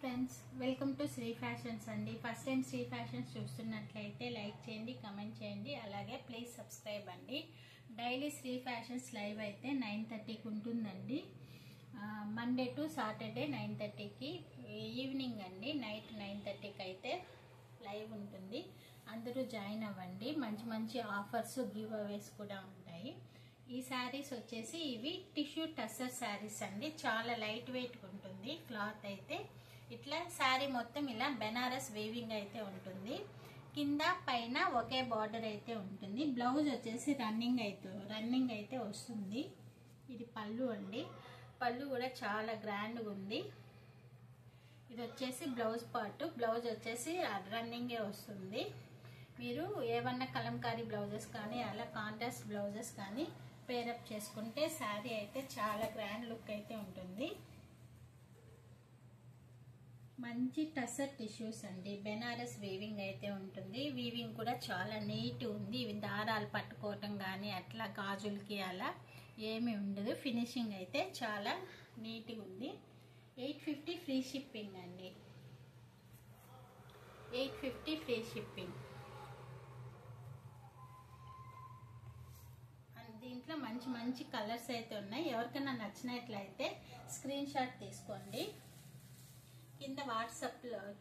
Friends, welcome to Shri fashions అండి. First time Shri fashions చూస్తున్నట్లయితే like చేయండి, కమెంట్ చేయండి, అలాగే ప్లీజ్ సబ్స్క్రైబ్ అండి. డైలీ శ్రీ ఫ్యాషన్స్ లైవ్ అయితే 9:30కి ఉంటుందండి. మండే టు సాటర్డే 9:30కి, ఈవినింగ్ అండి నైట్ 9:30కి అయితే లైవ్ ఉంటుంది. అందరూ జాయిన్ అవ్వండి. మంచి మంచి ఆఫర్స్, గివ్ అవేస్ కూడా ఉంటాయి. ఈ శారీస్ వచ్చేసి ఇవి టిష్యూ టస్సర్ శారీస్ అండి. చాలా లైట్ వెయిట్ ఉంటుంది క్లాత్ అయితే. ఇట్లా శారీ మొత్తం ఇలా బెనారస్ వేవింగ్ అయితే ఉంటుంది. కింద పైన ఒకే బార్డర్ అయితే ఉంటుంది. బ్లౌజ్ వచ్చేసి రన్నింగ్ అయితే వస్తుంది. ఇది పళ్ళు అండి. పళ్ళు కూడా చాలా గ్రాండ్గా ఉంది. ఇది వచ్చేసి బ్లౌజ్ పార్ట్. బ్లౌజ్ వచ్చేసి రన్నింగే వస్తుంది. మీరు ఏమన్నా కలంకారీ బ్లౌజెస్ కానీ అలా కాంట్రాస్ట్ బ్లౌజెస్ కానీ పేరప్ చేసుకుంటే శారీ అయితే చాలా గ్రాండ్ లుక్ అయితే ఉంటుంది. మంచి టసర్ టిష్యూస్ అండి. బెనారస్ వీవింగ్ అయితే ఉంటుంది. వీవింగ్ కూడా చాలా నీట్ ఉంది. ఇవి దారాలు పట్టుకోవటం కానీ అట్లా గాజులకి అలా ఏమి ఉండదు. ఫినిషింగ్ అయితే చాలా నీట్గా ఉంది. 850 ఫ్రీ షిప్పింగ్ అండి. 850 ఫ్రీ షిప్పింగ్. దీంట్లో మంచి మంచి కలర్స్ అయితే ఉన్నాయి. ఎవరికైనా నచ్చినట్లయితే స్క్రీన్ షాట్ తీసుకోండి.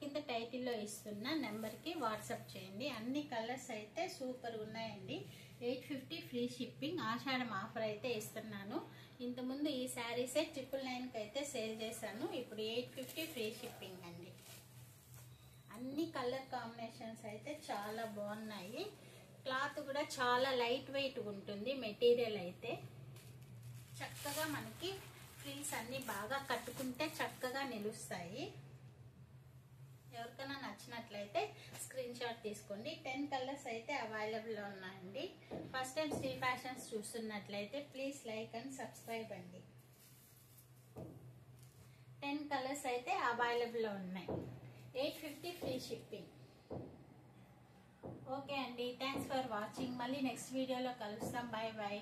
కింద టైటిల్లో ఇస్తున్న నెంబర్కి వాట్సాప్ చేయండి. అన్ని కలర్స్ అయితే సూపర్ ఉన్నాయండి. 850 ఫ్రీ షిప్పింగ్. ఆషాఢం ఆఫర్ అయితే ఇస్తున్నాను. ఇంతకుముందు ఈ శారీసే 999కి అయితే సేల్ చేశాను. ఇప్పుడు 850 ఫ్రీ షిప్పింగ్ అండి. అన్ని కలర్ కాంబినేషన్స్ అయితే చాలా బాగున్నాయి. క్లాత్ కూడా చాలా లైట్ వెయిట్ ఉంటుంది. మెటీరియల్ అయితే చక్కగా మనకి ఫ్రిల్స్ అన్ని బాగా కట్టుకుంటే చక్కగా నిలుస్తాయి. ఎవరికైనా నచ్చినట్లయితే స్క్రీన్ షాట్ తీసుకోండి. 10 కలర్స్ అయితే అవైలబుల్ ఉన్నాయండి. ఫస్ట్ టైం శ్రీ ఫ్యాషన్స్ చూస్తున్నట్లయితే ప్లీజ్ లైక్ అండ్ సబ్స్క్రైబ్ అండి. 10 కలర్స్ అయితే అవైలబుల్ ఉన్నాయి. 850 ఫ్రీ షిప్పింగ్. ఓకే అండి, థ్యాంక్స్ ఫర్ వాచింగ్. మళ్ళీ నెక్స్ట్ వీడియోలో కలుస్తాం. Bye bye.